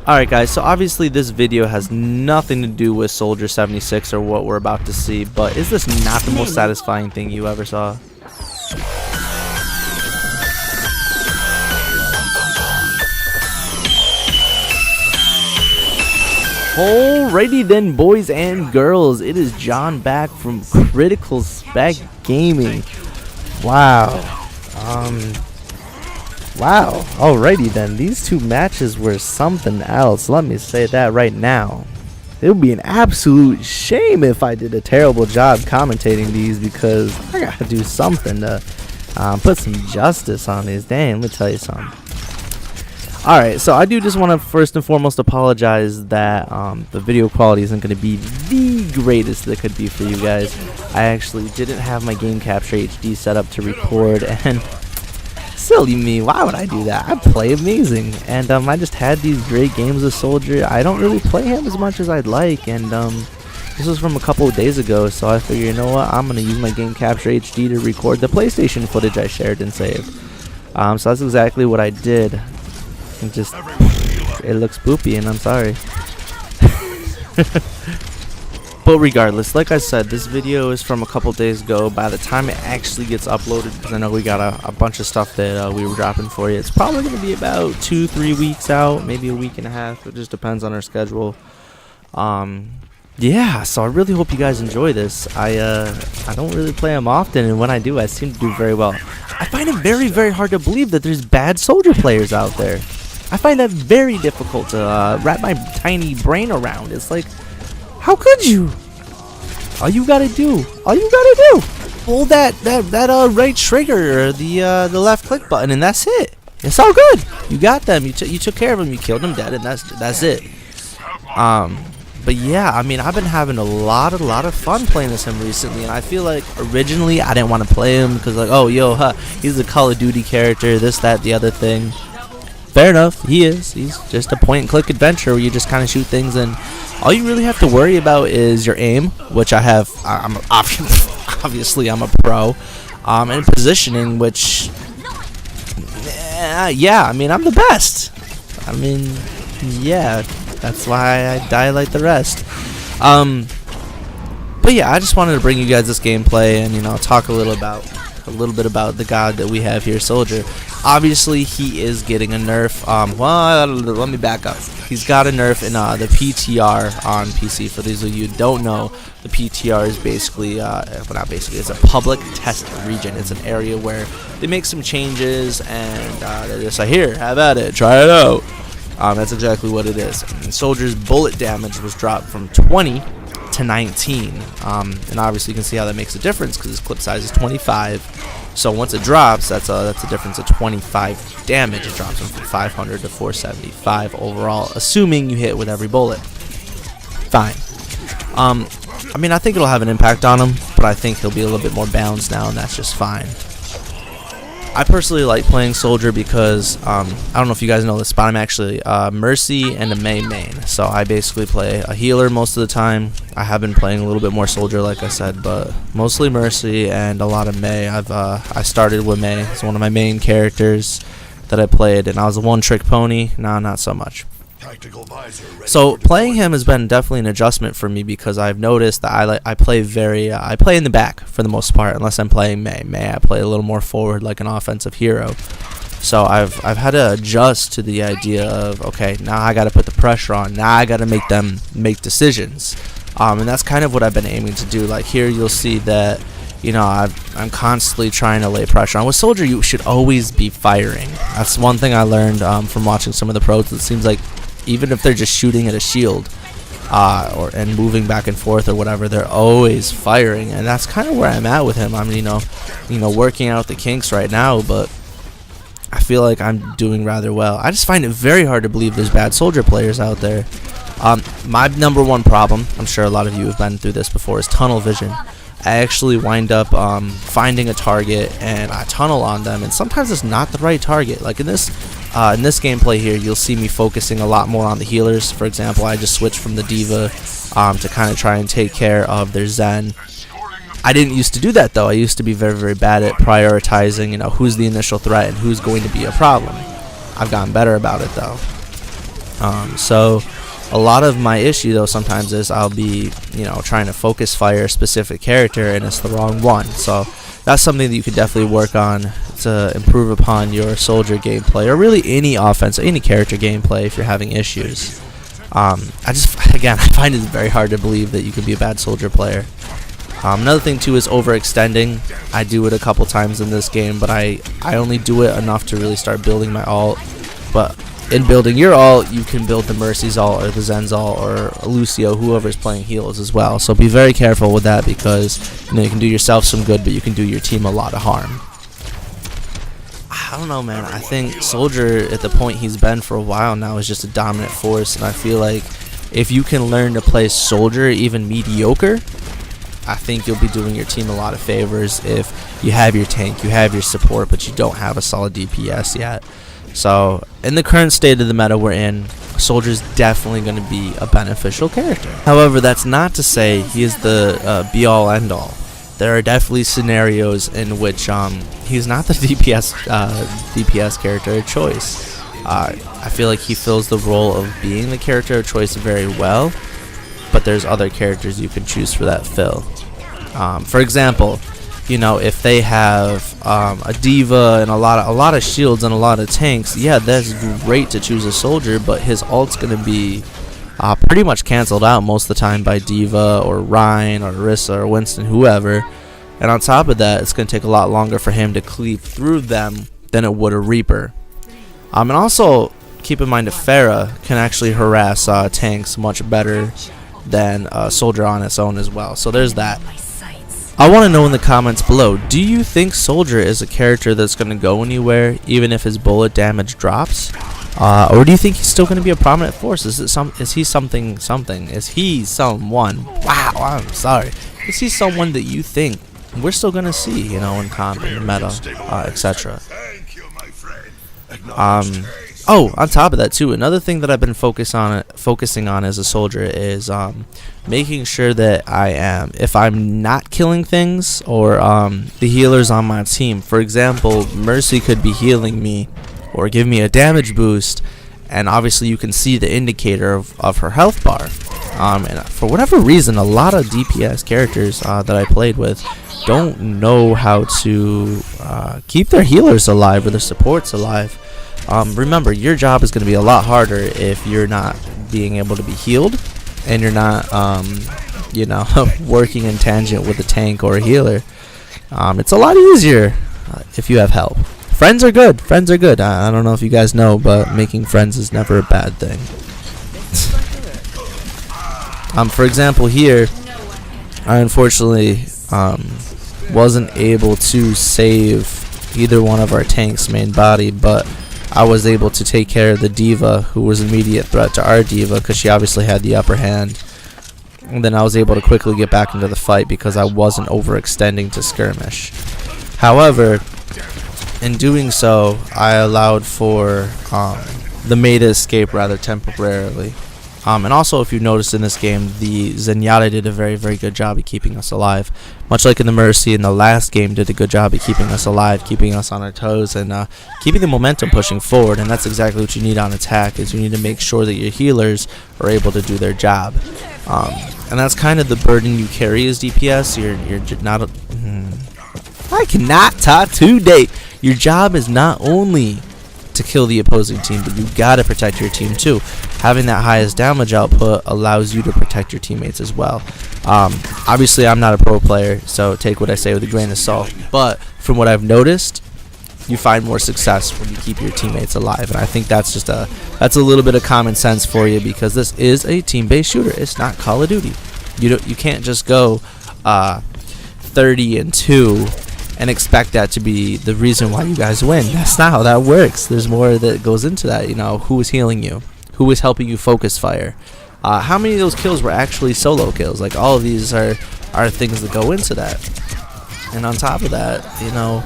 Alright guys, so obviously this video has nothing to do with Soldier 76 or what we're about to see, but is this not the most satisfying thing you ever saw? Alrighty then, boys and girls, it is John back from Critical Spec Gaming. Wow. Wow, alrighty then, these two matches were something else, let me say that right now. It would be an absolute shame if I did a terrible job commentating these, because I gotta do something to put some justice on these. Dang, let me tell you something. Alright, so I do just want to first and foremost apologize that the video quality isn't going to be the greatest that could be for you guys. I actually didn't have my game capture HD set up to record, and silly me, why would I do that? I play amazing, and I just had these great games of Soldier. I don't really play him as much as I'd like, and this was from a couple of days ago, so I figured, you know what, I'm going to use my game capture HD to record the PlayStation footage I shared and saved. So that's exactly what I did. And just, it looks poopy, and I'm sorry. But regardless, like I said, this video is from a couple days ago. By the time it actually gets uploaded, because I know we got a bunch of stuff that we were dropping for you, it's probably going to be about 2-3 weeks out, maybe a week and a half. It just depends on our schedule. Yeah, so I really hope you guys enjoy this. I don't really play them often, and when I do, I seem to do very well. I find it very, very hard to believe that there's bad Soldier players out there. I find that very difficult to wrap my tiny brain around. It's like, how could you? All you gotta do, pull that right trigger or the left click button, and that's it. It's all good. You got them. You took care of them. You killed them dead, and that's it. But yeah, I mean, I've been having a lot of fun playing as him recently, and I feel like originally I didn't want to play him because, like, oh, yo, he's a Call of Duty character, this, that, the other thing. Fair enough, he is. He's just a point-and-click adventure where you just kind of shoot things, and all you really have to worry about is your aim, which I have. I'm obviously I'm a pro, and positioning, which, yeah, I mean, I'm the best. I mean, yeah. That's why I die like the rest. But yeah, I just wanted to bring you guys this gameplay and, you know, talk a little bit about the god that we have here, Soldier. Obviously, he is getting a nerf. Well, let me back up. He's got a nerf in the PTR on PC. For those of you who don't know, the PTR is basically, well, not basically, it's a public test region. It's an area where they make some changes, and they're just like, here, have at it, try it out. That's exactly what it is. And Soldier's bullet damage was dropped from 20 to 19. And obviously you can see how that makes a difference because his clip size is 25. So once it drops, that's a difference of 25 damage. It drops him from 500 to 475 overall, assuming you hit with every bullet. Fine. I mean, I think it'll have an impact on him, but I think he'll be a little bit more balanced now, and that's just fine. I personally like playing Soldier because, I don't know if you guys know this, but I'm actually Mercy and a main. So I basically play a healer most of the time. I have been playing a little bit more Soldier, like I said, but mostly Mercy and a lot of Mei. I started with Mei. It's one of my main characters that I played, and I was a one-trick pony. Now, not so much. So playing him has been definitely an adjustment for me because I've noticed that I play in the back for the most part, unless I'm playing Mei. I play a little more forward, like an offensive hero. So I've had to adjust to the idea of, okay, now I got to put the pressure on. Now I got to make them make decisions, and that's kind of what I've been aiming to do. Like here, you'll see that, you know, I'm constantly trying to lay pressure on. With Soldier, you should always be firing. That's one thing I learned from watching some of the pros. It seems like even if they're just shooting at a shield and moving back and forth or whatever, they're always firing, and that's kind of where I'm at with him. I'm you know working out the kinks right now, but I feel like I'm doing rather well. I just find it very hard to believe there's bad Soldier players out there. My number one problem, I'm sure a lot of you have been through this before, is tunnel vision. I actually wind up finding a target and I tunnel on them, and sometimes it's not the right target. Like in this gameplay here, you'll see me focusing a lot more on the healers. For example, I just switched from the Diva to kind of try and take care of their Zen. I didn't used to do that though. I used to be very, very bad at prioritizing, you know, who's the initial threat and who's going to be a problem. I've gotten better about it though. So a lot of my issue though sometimes is I'll be, you know, trying to focus fire a specific character and it's the wrong one. So that's something that you could definitely work on to improve upon your soldier gameplay, or really any offense, any character gameplay if you're having issues. I find it very hard to believe that you can be a bad soldier player. Another thing too is overextending. I do it a couple times in this game, but I only do it enough to really start building my ult. But in building your ult, you can build the Mercy's ult or the Zen's ult or Lucio, whoever's playing heals as well. So be very careful with that, because you know, you can do yourself some good, but you can do your team a lot of harm. I don't know, man. I think Soldier, at the point he's been for a while now, is just a dominant force, and I feel like if you can learn to play Soldier even mediocre, I think you'll be doing your team a lot of favors. If you have your tank, you have your support, but you don't have a solid DPS yet. So in the current state of the meta we're in, Soldier's definitely going to be a beneficial character. However, that's not to say he is the be-all end-all. There are definitely scenarios in which he's not the DPS character of choice. I feel like he fills the role of being the character of choice very well, but there's other characters you can choose for that fill. For example, you know, if they have a diva and a lot of shields and a lot of tanks, yeah, that's great to choose a soldier, but his ult's gonna be pretty much canceled out most of the time by diva or Rein or Orisa or Winston, whoever. And on top of that, it's gonna take a lot longer for him to cleave through them than it would a Reaper. And also keep in mind, a phara can actually harass tanks much better than a soldier on its own as well. So there's that. I want to know in the comments below, do you think Soldier is a character that's going to go anywhere even if his bullet damage drops? Or do you think he's still going to be a prominent force? Is he something? Is he someone? Wow, I'm sorry. Is he someone that you think we're still going to see, you know, in comp, in the meta, etc.? Oh, on top of that too, another thing that I've been focusing on as a soldier is making sure that if I'm not killing things, or the healers on my team. For example, Mercy could be healing me or give me a damage boost, and obviously you can see the indicator of her health bar. And for whatever reason, a lot of DPS characters that I played with don't know how to keep their healers alive or their supports alive. Remember, your job is going to be a lot harder if you're not being able to be healed and you're not, you know, working in tangent with a tank or a healer. It's a lot easier if you have help. Friends are good. Friends are good. I don't know if you guys know, but making friends is never a bad thing. For example, here, I unfortunately wasn't able to save either one of our tanks' main body, but I was able to take care of the diva, who was an immediate threat to our diva because she obviously had the upper hand. And then I was able to quickly get back into the fight because I wasn't overextending to skirmish. However, in doing so, I allowed for the May to escape rather temporarily. And also, if you noticed in this game, the Zenyatta did a very, very good job at keeping us alive. Much like in the Mercy in the last game, did a good job at keeping us alive, keeping us on our toes, and keeping the momentum pushing forward. And that's exactly what you need on attack, is you need to make sure that your healers are able to do their job. And that's kind of the burden you carry as DPS. You're not... I cannot talk today. Your job is not only to kill the opposing team, but you gotta protect your team too. Having that highest damage output allows you to protect your teammates as well. Obviously, I'm not a pro player, so take what I say with a grain of salt, but from what I've noticed, you find more success when you keep your teammates alive, and I think that's a little bit of common sense for you, because this is a team-based shooter. It's not Call of Duty. You can't just go 30-2 and expect that to be the reason why you guys win. That's not how that works. There's more that goes into that. You know, who is healing you? Who is helping you focus fire? How many of those kills were actually solo kills? Like, all of these are things that go into that. And on top of that, you know,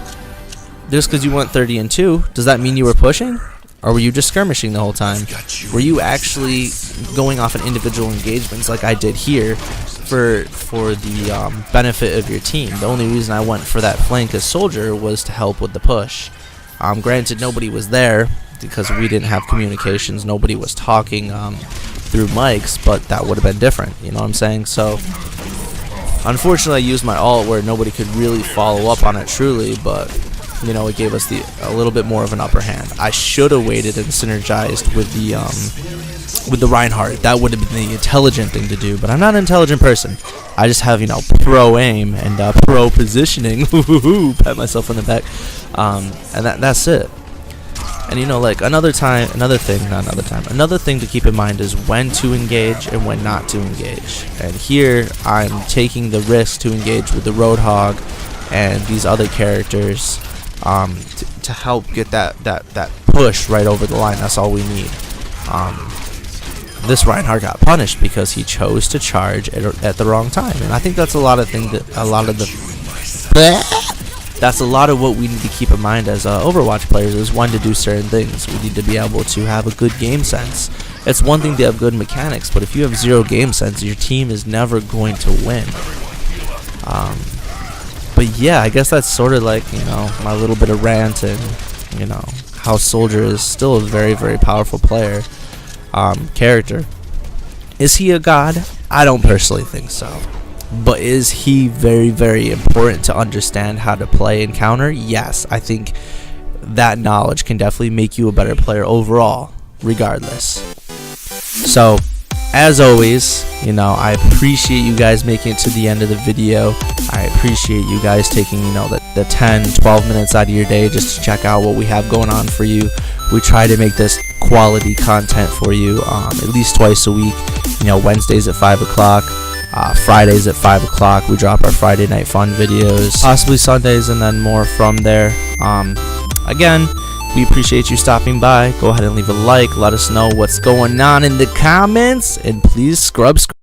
just because you went 30-2, does that mean you were pushing? Or were you just skirmishing the whole time? Were you actually going off on individual engagements like I did here for the benefit of your team? The only reason I went for that flank as soldier was to help with the push. Granted, nobody was there, because we didn't have communications. Nobody was talking through mics, but that would have been different. You know what I'm saying? So unfortunately, I used my ult where nobody could really follow up on it truly, but you know, it gave us a little bit more of an upper hand. I should have waited and synergized with the Reinhardt. That would have been the intelligent thing to do, but I'm not an intelligent person. I just have, you know, pro aim and pro positioning. Pat myself on the back, and that's it. And you know, like another thing to keep in mind is when to engage and when not to engage. And here I'm taking the risk to engage with the roadhog and these other characters to help get that push right over the line. That's all we need. This Reinhardt got punished because he chose to charge at the wrong time, and I think that's a lot of what we need to keep in mind as Overwatch players is when to do certain things. We need to be able to have a good game sense. It's one thing to have good mechanics, but if you have zero game sense, your team is never going to win. But yeah, I guess that's sort of like, you know, my little bit of rant, and you know how Soldier is still a very, very powerful player. Character. Is he a god? I don't personally think so. But is he very, very important to understand how to play and counter? Yes, I think that knowledge can definitely make you a better player overall, regardless. So, as always, you know, I appreciate you guys making it to the end of the video. I appreciate you guys taking, you know, the 10-12 minutes out of your day just to check out what we have going on for you. We try to make this quality content for you at least twice a week. You know, Wednesdays at 5 o'clock, Fridays at 5 o'clock. We drop our Friday night fun videos, possibly Sundays, and then more from there. Again, we appreciate you stopping by. Go ahead and leave a like. Let us know what's going on in the comments, and please scrub.